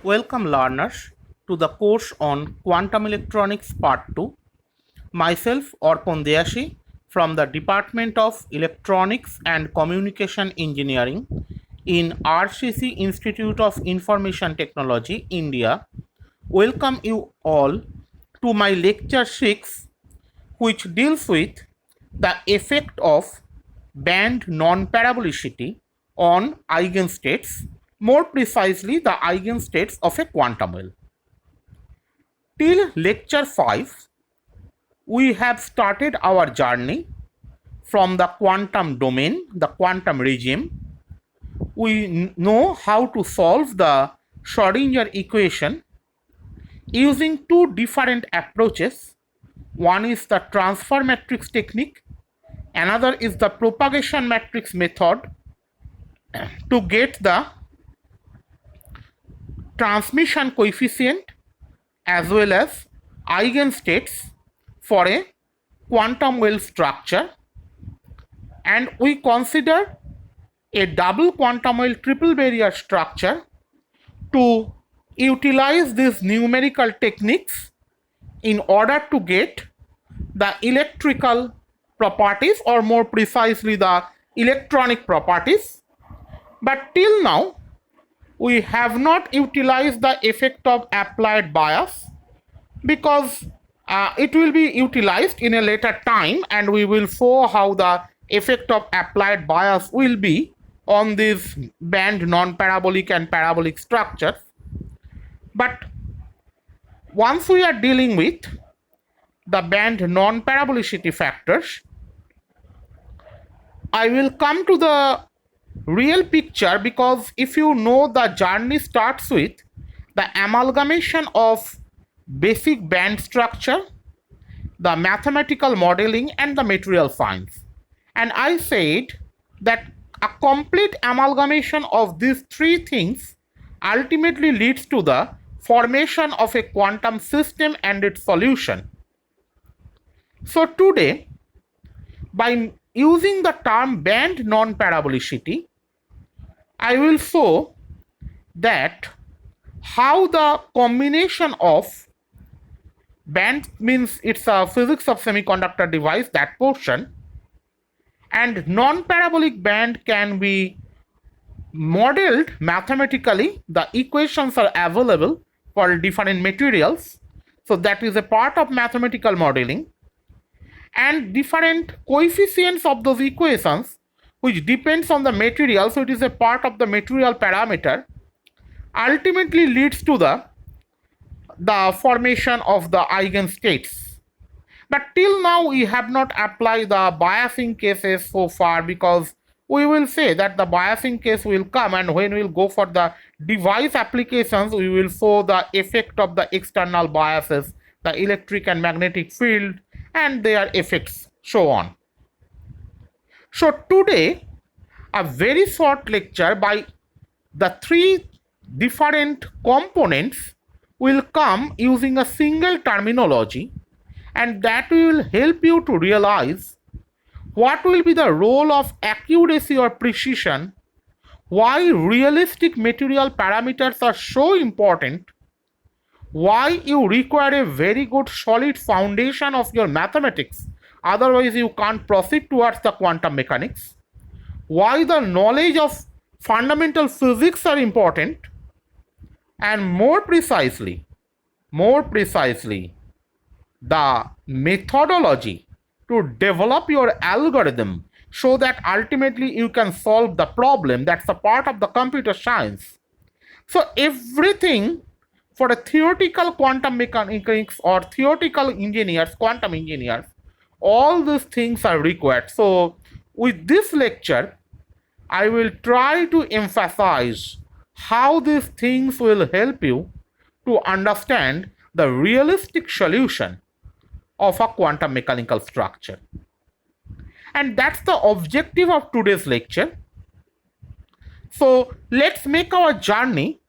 Welcome learners to the course on Quantum Electronics Part 2. Myself Orpon Deashi from the Department of Electronics and Communication Engineering in RCC Institute of Information Technology, India. Welcome you all to my lecture 6, which deals with the effect of band nonparabolicity on eigenstates, more precisely the eigenstates of a quantum well. Till lecture 5, we have started our journey from the quantum domain, the quantum regime. We know how to solve the Schrodinger equation using two different approaches. One is the transfer matrix technique, another is the propagation matrix method to get the transmission coefficient as well as eigenstates for a quantum well structure, and we consider a double quantum well triple barrier structure to utilize these numerical techniques in order to get the electrical properties, or more precisely the electronic properties. But till now we have not utilized the effect of applied bias, because it will be utilized in a later time, and we will show how the effect of applied bias will be on these band non-parabolic and parabolic structures. But once we are dealing with the band non-parabolicity factors, I will come to the real picture, because if you know, the journey starts with the amalgamation of basic band structure, the mathematical modeling, and the material science. And I said that a complete amalgamation of these three things ultimately leads to the formation of a quantum system and its solution. So today, by using the term band nonparabolicity, I will show that how the combination of band, means it's a physics of semiconductor device, that portion, and non-parabolic band can be modeled mathematically. The equations are available for different materials, so that is a part of mathematical modeling, and different coefficients of those equations which depends on the material, so it is a part of the material parameter, ultimately leads to the formation of the eigenstates. But till now we have not applied the biasing cases so far, because we will say that the biasing case will come, and when we will go for the device applications, we will show the effect of the external biases, the electric and magnetic field, and their effects, so on. So today, a very short lecture by the three different components will come using a single terminology, and that will help you to realize what will be the role of accuracy or precision, why realistic material parameters are so important, why you require a very good solid foundation of your mathematics, otherwise you can't proceed towards the quantum mechanics, why the knowledge of fundamental physics are important, and more precisely, the methodology to develop your algorithm so that ultimately you can solve the problem. That's a part of the computer science. So everything for a theoretical quantum mechanics or theoretical engineers, quantum engineers, all these things are required. So with this lecture, I will try to emphasize how these things will help you to understand the realistic solution of a quantum mechanical structure. And that's the objective of today's lecture. So let's make our journey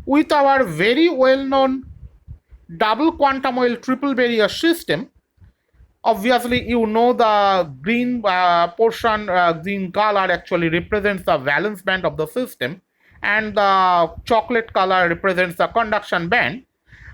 with our very well-known double quantum well triple barrier system. Obviously, you know the green portion, green color actually represents the valence band of the system, and the chocolate color represents the conduction band.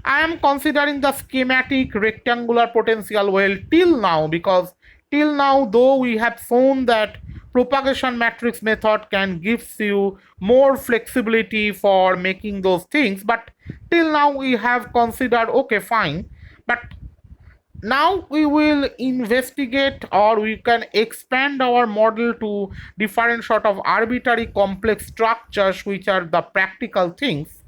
I am considering the schematic rectangular potential well till now, because till now, though we have shown that propagation matrix method can gives you more flexibility for making those things, but till now we have considered okay fine, but now we will investigate, or we can expand our model to different sort of arbitrary complex structures which are the practical things.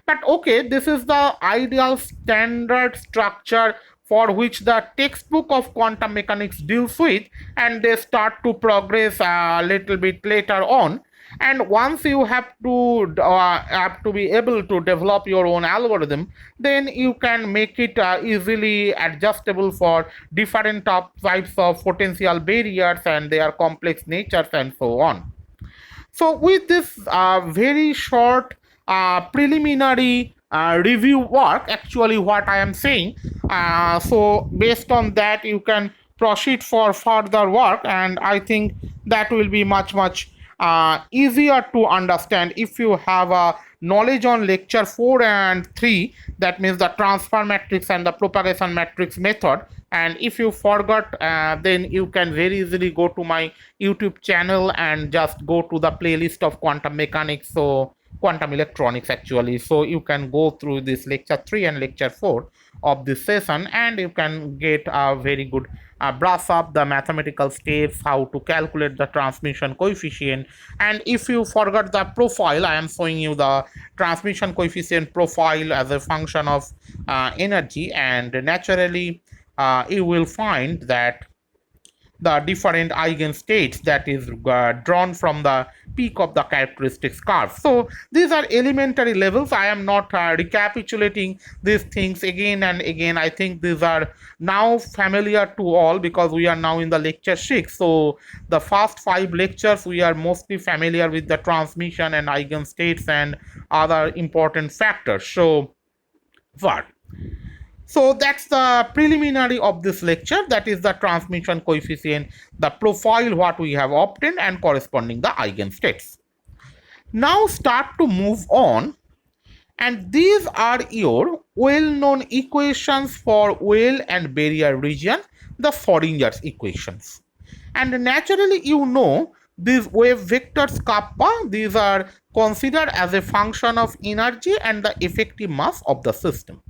But okay, this is the ideal standard structure for which the textbook of quantum mechanics deals with, and they start to progress a little bit later on. And once you have to be able to develop your own algorithm, then you can make it easily adjustable for different types of potential barriers and their complex natures and so on. So, with this very short preliminary review work, actually, what I am saying, so based on that, you can proceed for further work, and I think that will be much easier to understand if you have a knowledge on lecture 4 and 3, that means the transfer matrix and the propagation matrix method. And if you forgot, then you can very easily go to my YouTube channel and just go to the playlist of quantum mechanics, so quantum electronics actually, so you can go through this lecture 3 and lecture 4 of this session, and you can get a very good brush up the mathematical steps, how to calculate the transmission coefficient. And if you forgot the profile, I am showing you the transmission coefficient profile as a function of energy, and naturally you will find that the different eigenstates that is drawn from the peak of the characteristics curve. So these are elementary levels. I am not recapitulating these things again and again. I think these are now familiar to all because we are now in the lecture 6. So the first 5 lectures we are mostly familiar with the transmission and eigenstates and other important factors. So what? So that's the preliminary of this lecture, that is the transmission coefficient, the profile what we have obtained and corresponding the eigenstates. Now start to move on, and these are your well-known equations for well and barrier region, the Schrodinger's equations. And naturally you know these wave vectors kappa, these are considered as a function of energy and the effective mass of the system.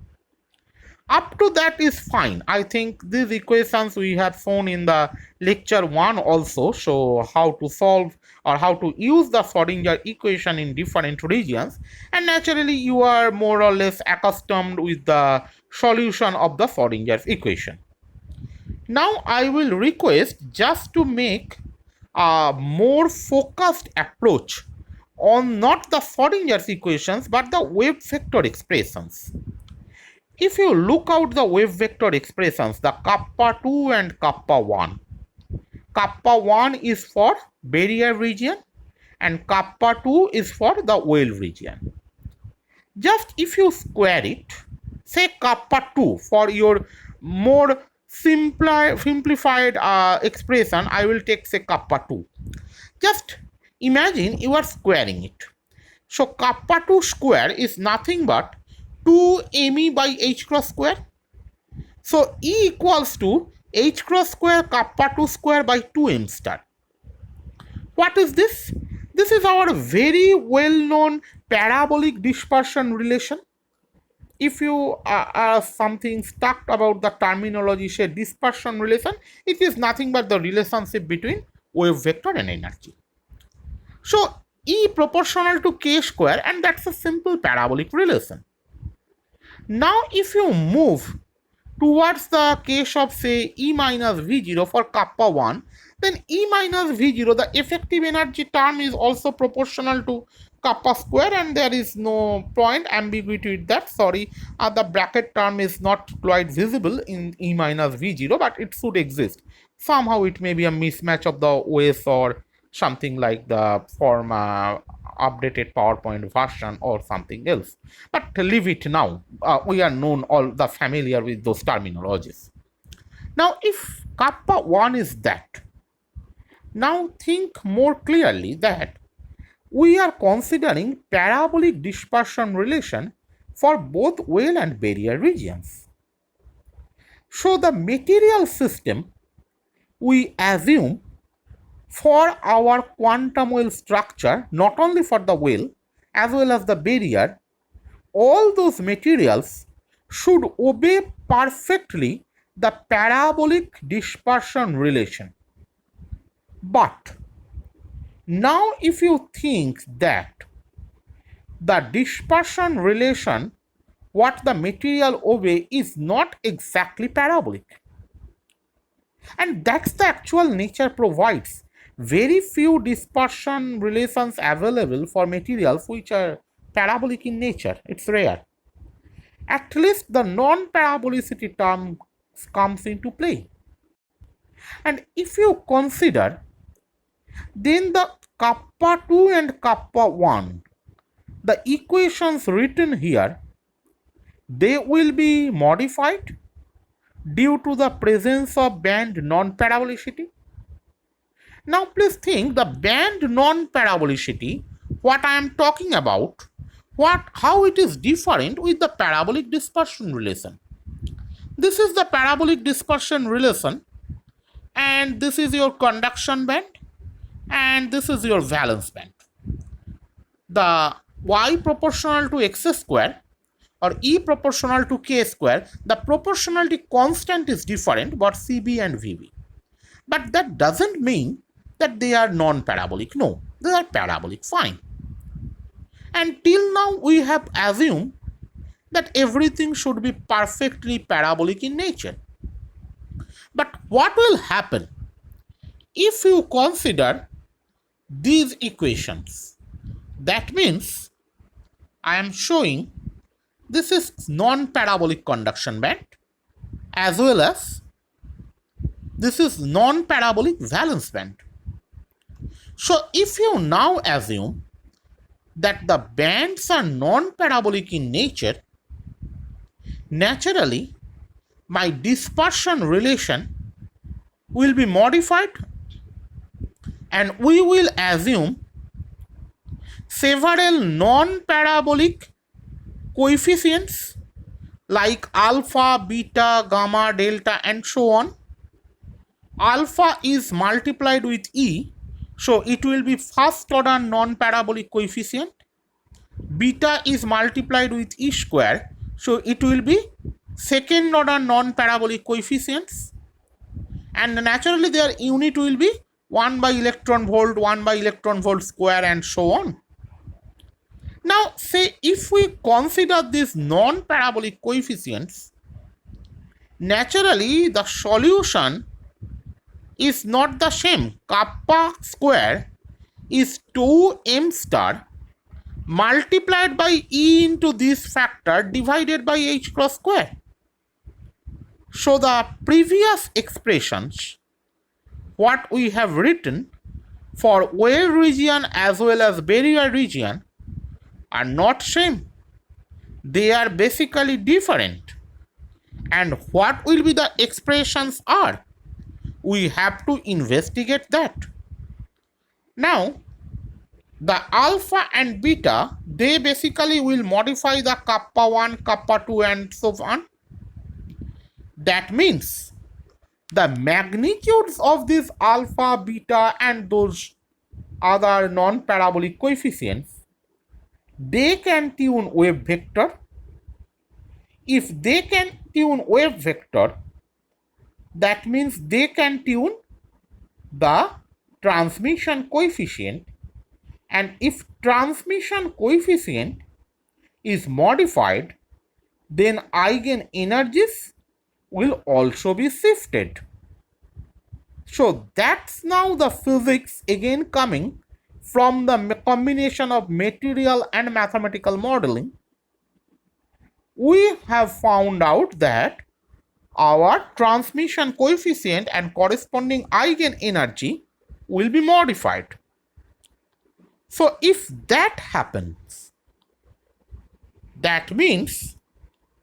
Up to that is fine. I think these equations we have shown in the lecture 1 also, so how to solve or how to use the Schrodinger equation in different regions, and naturally you are more or less accustomed with the solution of the Schrodinger's equation. Now I will request just to make a more focused approach on not the Schrodinger's equations but the wave vector expressions. If you look out the wave vector expressions, the kappa 2 and kappa 1. Kappa 1 is for barrier region and kappa 2 is for the well region. Just if you square it, say kappa 2 for your more simplified expression, I will take say kappa 2. Just imagine you are squaring it. So kappa 2 square is nothing but 2 me by h cross square. So E equals to h cross square kappa 2 square by 2m star. What is this? This is our very well known parabolic dispersion relation. If you are something stuck about the terminology, say dispersion relation, it is nothing but the relationship between wave vector and energy. So E proportional to k square, and that's a simple parabolic relation. Now if you move towards the case of say E minus V0 for kappa 1, then E minus V0, the effective energy term is also proportional to kappa square, and there is no point ambiguity with that. Sorry, the bracket term is not quite visible in E minus V0, but it should exist. Somehow it may be a mismatch of the OS or something like the form updated PowerPoint version or something else. But leave it now. We are known all the familiar with those terminologies. Now, if kappa 1 is that, now think more clearly that we are considering parabolic dispersion relation for both well and barrier regions. So the material system we assume for our quantum well structure, not only for the well as well as the barrier, all those materials should obey perfectly the parabolic dispersion relation. But now if you think that the dispersion relation what the material obey is not exactly parabolic, and that's the actual nature provides very few dispersion relations available for materials which are parabolic in nature. It's rare. At least the non-parabolicity term comes into play. And if you consider, then the kappa 2 and kappa 1, the equations written here, they will be modified due to the presence of band non-parabolicity. Now please think the band non-parabolicity, what I am talking about, how it is different with the parabolic dispersion relation. This is the parabolic dispersion relation, and this is your conduction band, and this is your valence band. The y proportional to x square or e proportional to k square, the proportionality constant is different, but Cb and Vb. But that doesn't mean that they are non-parabolic. No, they are parabolic, fine. And till now we have assumed that everything should be perfectly parabolic in nature. But what will happen if you consider these equations? That means I am showing this is non-parabolic conduction band as well as this is non-parabolic valence band. So if you now assume that the bands are non-parabolic in nature, naturally my dispersion relation will be modified and we will assume several non-parabolic coefficients like alpha, beta, gamma, delta and so on. Alpha is multiplied with E, so it will be first order non-parabolic coefficient. Beta is multiplied with E square, so it will be second order non-parabolic coefficients. And naturally their unit will be 1 by electron volt, 1 by electron volt square and so on. Now say if we consider these non-parabolic coefficients, naturally the solution is not the same. Kappa square is 2m star multiplied by E into this factor divided by h cross square. So the previous expressions what we have written for well region as well as barrier region are not same. They are basically different. And what will be the expressions are? We have to investigate that. Now, the alpha and beta, they basically will modify the kappa 1, kappa 2 and so on. That means the magnitudes of this alpha, beta and those other non-parabolic coefficients, they can tune wave vector. If they can tune wave vector, that means they can tune the transmission coefficient, and if transmission coefficient is modified, then eigenenergies will also be shifted. So that's now the physics again coming from the combination of material and mathematical modeling. We have found out that our transmission coefficient and corresponding eigenenergy will be modified. So if that happens, that means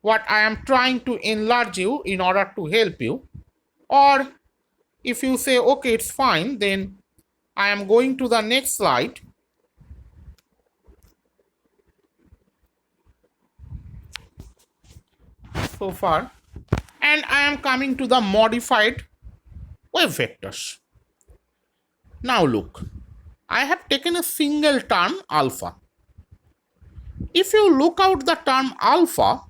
what I am trying to enlarge you in order to help you, or if you say okay it's fine, then I am going to the next slide. so far, and I am coming to the modified wave vectors. Now look, I have taken a single term alpha. If you look out the term alpha,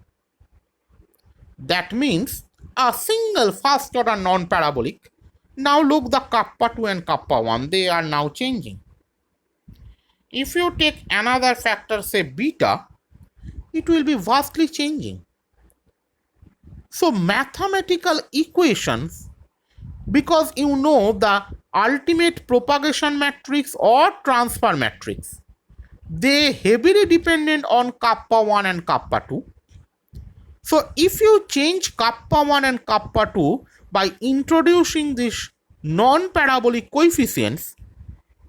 that means a single first order non-parabolic. Now look the kappa 2 and kappa 1, they are now changing. If you take another factor, say beta, it will be vastly changing. So mathematical equations, because you know the ultimate propagation matrix or transfer matrix, they heavily dependent on kappa 1 and kappa 2. So if you change kappa 1 and kappa 2 by introducing this non-parabolic coefficients,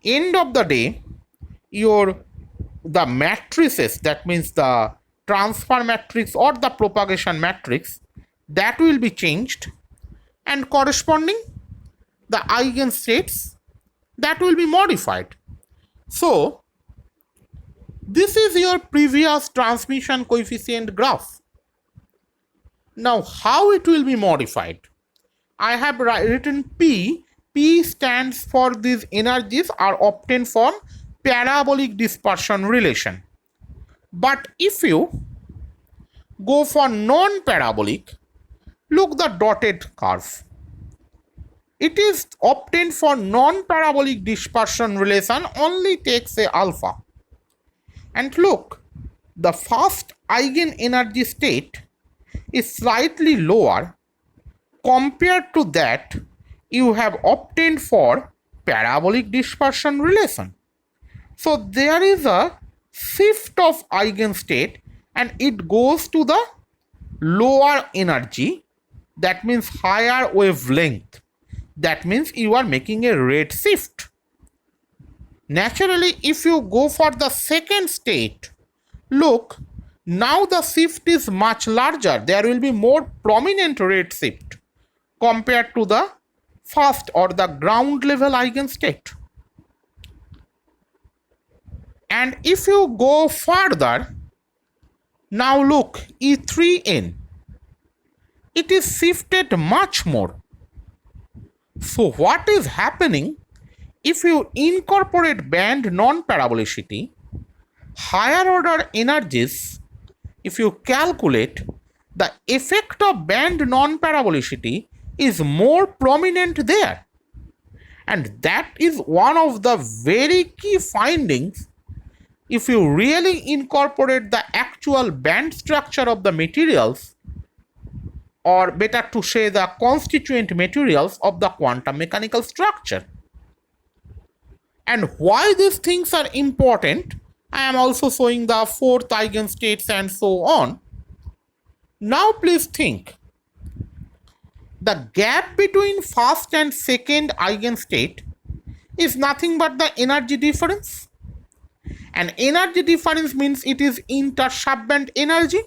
end of the day, the matrices, that means the transfer matrix or the propagation matrix, that will be changed, and corresponding the eigenstates, that will be modified. So this is your previous transmission coefficient graph. Now how it will be modified? I have written P. P stands for these energies are obtained from parabolic dispersion relation. But if you go for non-parabolic, look the dotted curve. It is obtained for non-parabolic dispersion relation, only take say alpha. And look, the first eigenenergy state is slightly lower compared to that you have obtained for parabolic dispersion relation. So there is a shift of eigenstate and it goes to the lower energy, that means higher wavelength. That means you are making a rate shift. Naturally, if you go for the second state, look, now the shift is much larger. There will be more prominent rate shift compared to the first or the ground level eigenstate. And if you go further, now look, E3n, it is shifted much more. So what is happening? If you incorporate band non-parabolicity, higher order energies, if you calculate, the effect of band non-parabolicity is more prominent there. And that is one of the very key findings. If you really incorporate the actual band structure of the materials, or better to say the constituent materials of the quantum mechanical structure. And why these things are important, I am also showing the fourth eigenstates and so on. Now please think, the gap between first and second eigenstate is nothing but the energy difference. And energy difference means it is inter-subband energy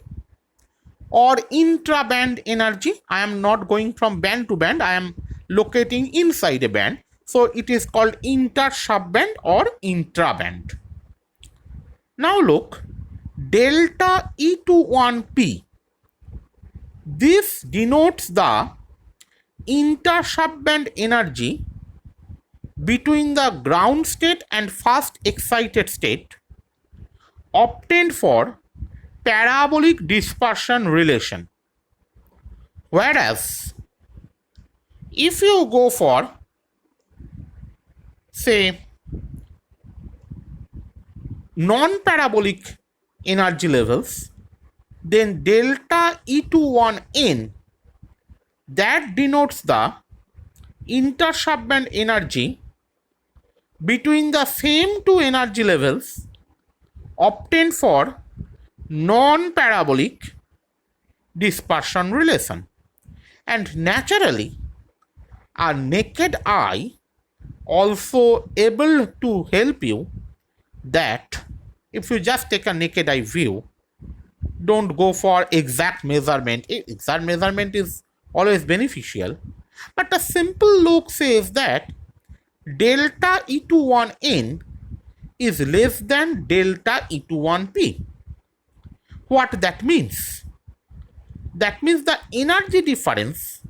or intra-band energy. I am not going from band to band, I am locating inside a band. So it is called inter-subband or intra-band. Now look, delta E21P. This denotes the inter-subband energy between the ground state and first excited state obtained for parabolic dispersion relation. Whereas if you go for say non-parabolic energy levels, then delta E21n, that denotes the inter-subband energy between the same two energy levels obtained for non-parabolic dispersion relation. And naturally, a naked eye also able to help you that if you just take a naked eye view, don't go for exact measurement. Exact measurement is always beneficial, but a simple look says that delta E21n is less than delta E21p. What that means? That means the energy difference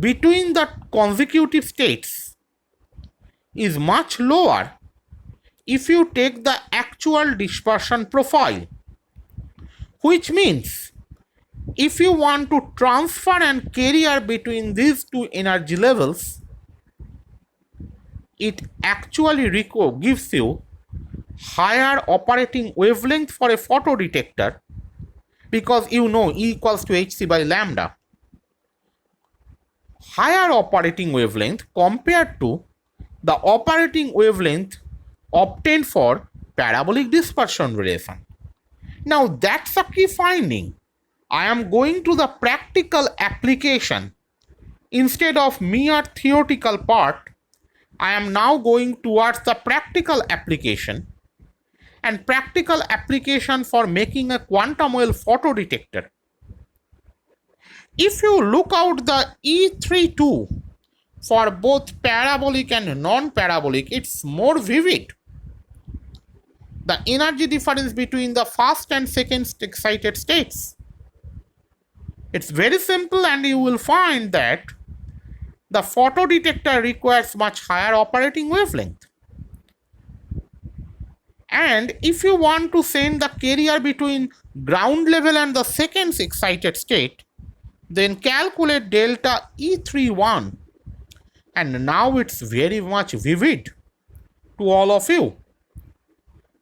between the consecutive states is much lower if you take the actual dispersion profile, which means if you want to transfer and carrier between these two energy levels, it actually gives you higher operating wavelength for a photodetector, because you know E equals to hc by lambda. Higher operating wavelength compared to the operating wavelength obtained for parabolic dispersion relation. Now that's a key finding. I am going to the practical application. Instead of mere theoretical part, I am now going towards the practical application, and practical application for making a quantum well photodetector. If you look out the E32 for both parabolic and non-parabolic, it's more vivid. The energy difference between the first and second excited states. It's very simple, and you will find that the photodetector requires much higher operating wavelength. And if you want to send the carrier between ground level and the second excited state, then calculate delta E31. And now it's very much vivid to all of you.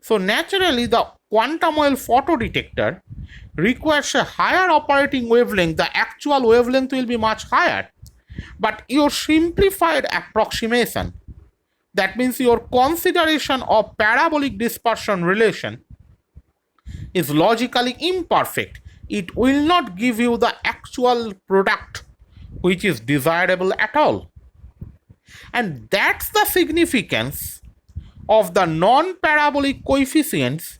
So naturally, the quantum well photodetector requires a higher operating wavelength. The actual wavelength will be much higher. But your simplified approximation, that means your consideration of parabolic dispersion relation, is logically imperfect. It will not give you the actual product which is desirable at all. And that's the significance of the non-parabolic coefficients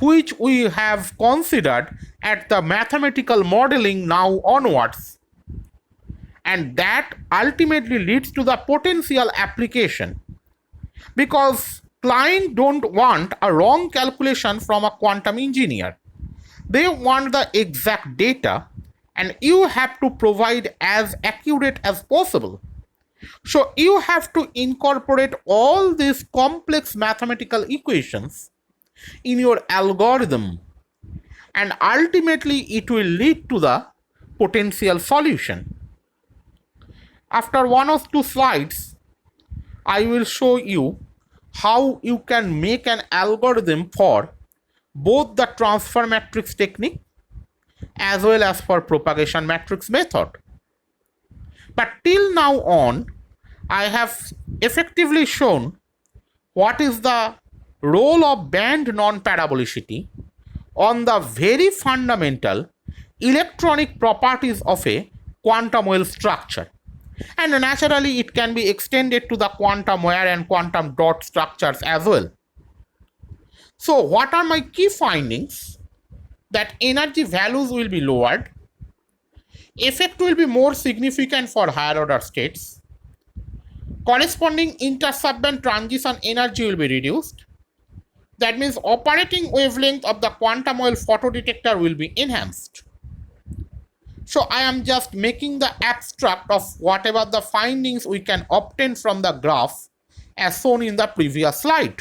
which we have considered at the mathematical modeling now onwards. And that ultimately leads to the potential application, because clients don't want a wrong calculation from a quantum engineer. They want the exact data, and you have to provide as accurate as possible. So you have to incorporate all these complex mathematical equations in your algorithm, and ultimately it will lead to the potential solution. After one or two slides, I will show you how you can make an algorithm for both the transfer matrix technique as well as for propagation matrix method. But till now on, I have effectively shown what is the role of band nonparabolicity on the very fundamental electronic properties of a quantum well structure. And naturally, it can be extended to the quantum wire and quantum dot structures as well. So what are my key findings? That energy values will be lowered, effect will be more significant for higher order states, corresponding inter-subband transition energy will be reduced. That means operating wavelength of the quantum well photodetector will be enhanced. So I am just making the abstract of whatever the findings we can obtain from the graph as shown in the previous slide.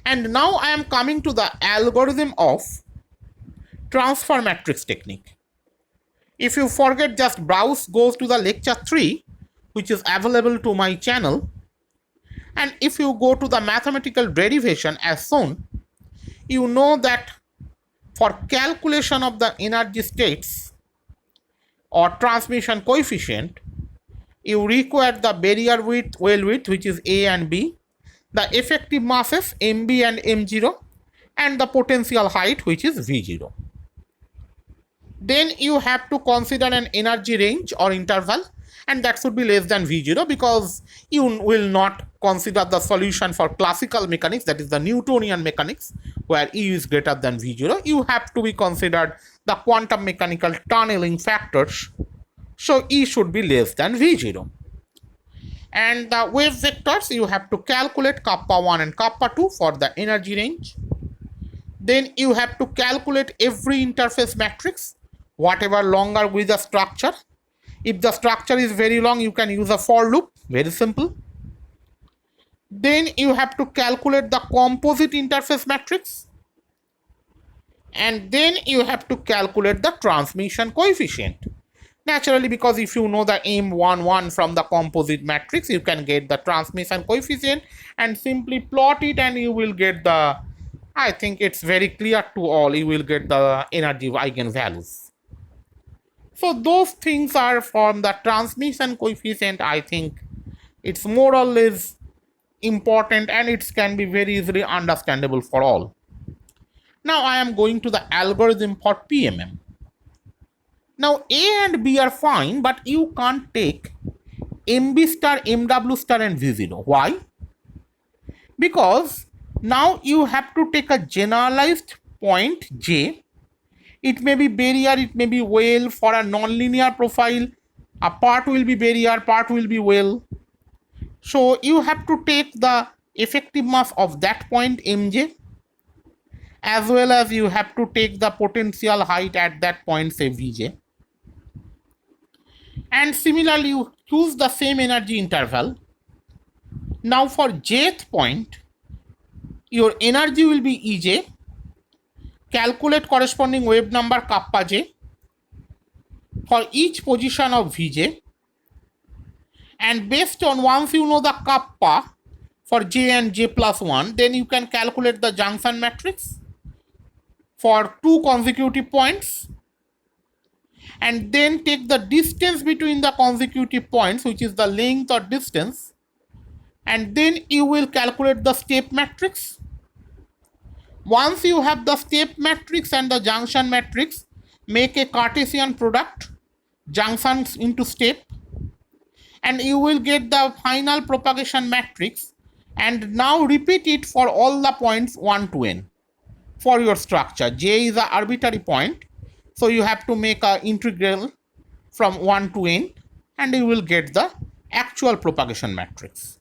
And now I am coming to the algorithm of transfer matrix technique. If you forget, just browse, goes to the lecture 3, which is available to my channel. And if you go to the mathematical derivation as shown, you know that for calculation of the energy states or transmission coefficient, you require the barrier width, well width, which is A and B, the effective masses MB and M0, and the potential height, which is V0. Then you have to consider an energy range or interval, and that should be less than V0, because you will not consider the solution for classical mechanics, that is the Newtonian mechanics, where E is greater than V0. You have to be considered the quantum mechanical tunneling factors, so E should be less than V0. And the wave vectors, you have to calculate kappa 1 and kappa 2 for the energy range. Then you have to calculate every interface matrix, whatever longer with the structure. If the structure is very long, you can use a for loop, very simple. Then you have to calculate the composite interface matrix. And then you have to calculate the transmission coefficient. Naturally, because if you know the M11 from the composite matrix, you can get the transmission coefficient and simply plot it, and you will get the, I think it's very clear to all, you will get the energy eigenvalues. So those things are from the transmission coefficient. I think it's more or less important, and it can be very easily understandable for all. Now I am going to the algorithm for PMM. Now A and B are fine, but you can't take MB star, MW star and V0. Why? Because now you have to take a generalized point J. It may be barrier, it may be well. For a nonlinear profile, a part will be barrier, part will be well. So you have to take the effective mass of that point Mj, as well as you have to take the potential height at that point, say Vj. And similarly, you choose the same energy interval. Now for jth point, your energy will be Ej. Calculate corresponding wave number kappa j for each position of Vj. And based on, once you know the kappa for j and j plus 1, then you can calculate the junction matrix for 2 consecutive points, and then take the distance between the consecutive points, which is the length or distance, and then you will calculate the step matrix. Once you have the step matrix and the junction matrix, make a Cartesian product, junctions into step, and you will get the final propagation matrix, and now repeat it for all the points 1 to n for your structure. J is an arbitrary point, so you have to make an integral from 1 to n, and you will get the actual propagation matrix.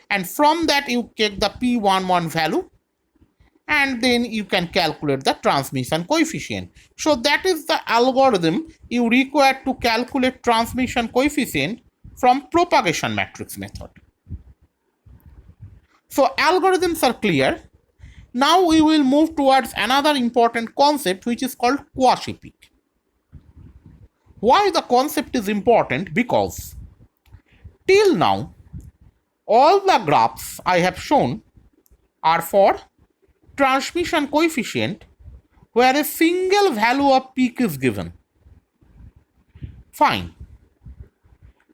And from that you take the P11 value, and then you can calculate the transmission coefficient. So that is the algorithm you require to calculate transmission coefficient from propagation matrix method. So algorithms are clear. Now we will move towards another important concept, which is called quasi-peak. Why the concept is important? Because till now all the graphs I have shown are for transmission coefficient where a single value of peak is given. Fine.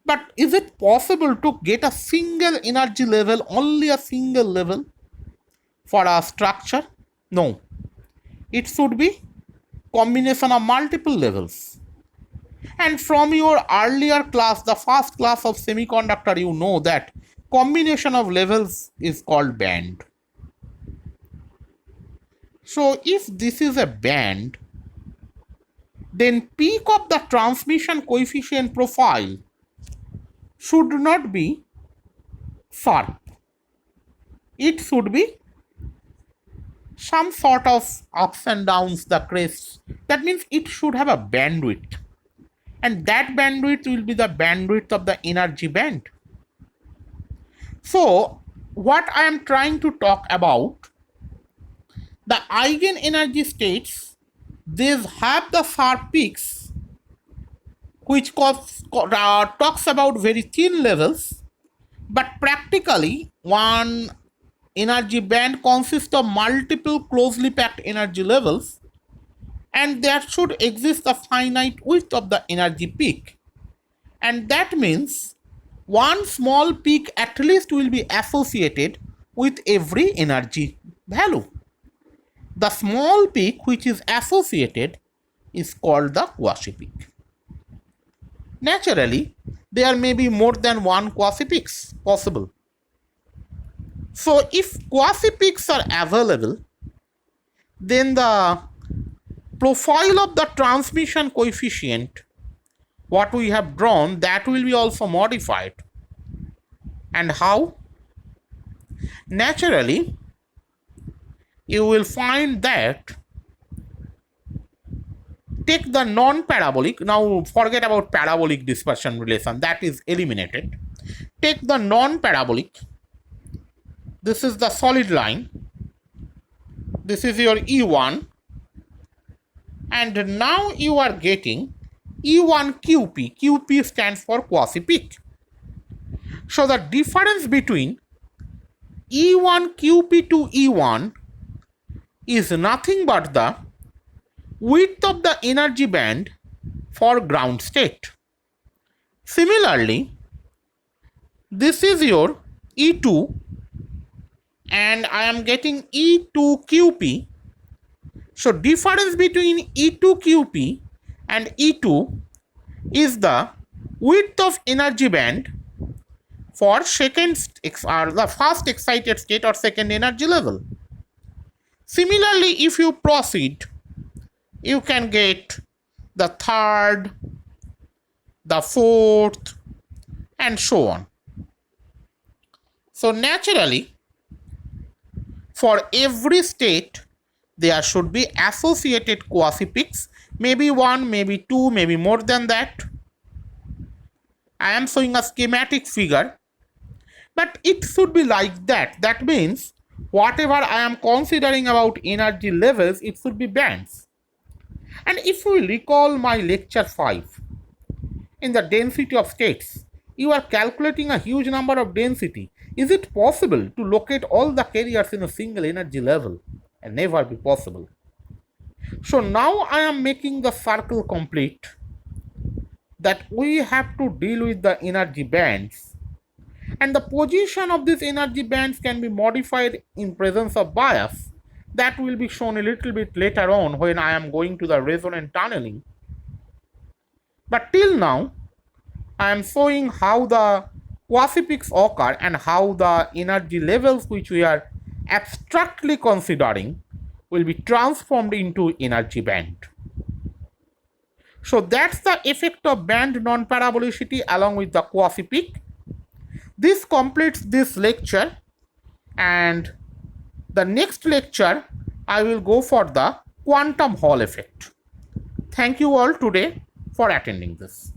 But is it possible to get a single energy level, only a single level for a structure? No. It should be combination of multiple levels. And from your earlier class, the first class of semiconductor, you know that combination of levels is called band. So if this is a band, then peak of the transmission coefficient profile should not be sharp. It should be some sort of ups and downs, the crests. That means it should have a bandwidth. And that bandwidth will be the bandwidth of the energy band. So what I am trying to talk about, the eigenenergy states, these have the sharp peaks, which talks about very thin levels, but practically one energy band consists of multiple closely packed energy levels, and there should exist a finite width of the energy peak. And that means one small peak at least will be associated with every energy value. The small peak which is associated is called the quasi-peak. Naturally, there may be more than one quasi-peaks possible. So if quasi-peaks are available, then the profile of the transmission coefficient, what we have drawn, that will be also modified. And how? Naturally, you will find that take the non-parabolic. Now forget about parabolic dispersion relation, that is eliminated. Take the non-parabolic. This is the solid line. This is your E1. And now you are getting E1 QP. QP stands for quasi-peak. So the difference between E1 QP to E1 is nothing but the width of the energy band for ground state. Similarly, this is your E2 and I am getting E2 QP. So difference between E2 QP and E2 is the width of energy band for the first excited state or second energy level. Similarly, if you proceed, you can get the third, the fourth, and so on. So naturally, for every state, there should be associated quasi-peaks, maybe one, maybe two, maybe more than that. I am showing a schematic figure, but it should be like that. That means whatever I am considering about energy levels, it should be bands. And if we recall my lecture 5, in the density of states, you are calculating a huge number of density. Is it possible to locate all the carriers in a single energy level? And never be possible. So now I am making the circle complete, that we have to deal with the energy bands. And the position of these energy bands can be modified in presence of bias. That will be shown a little bit later on when I am going to the resonant tunneling. But till now, I am showing how the quasi-peaks occur and how the energy levels which we are abstractly considering will be transformed into energy band. So that's the effect of band non-parabolicity along with the quasi-peak. This completes this lecture, and the next lecture I will go for the quantum Hall effect. Thank you all today for attending this.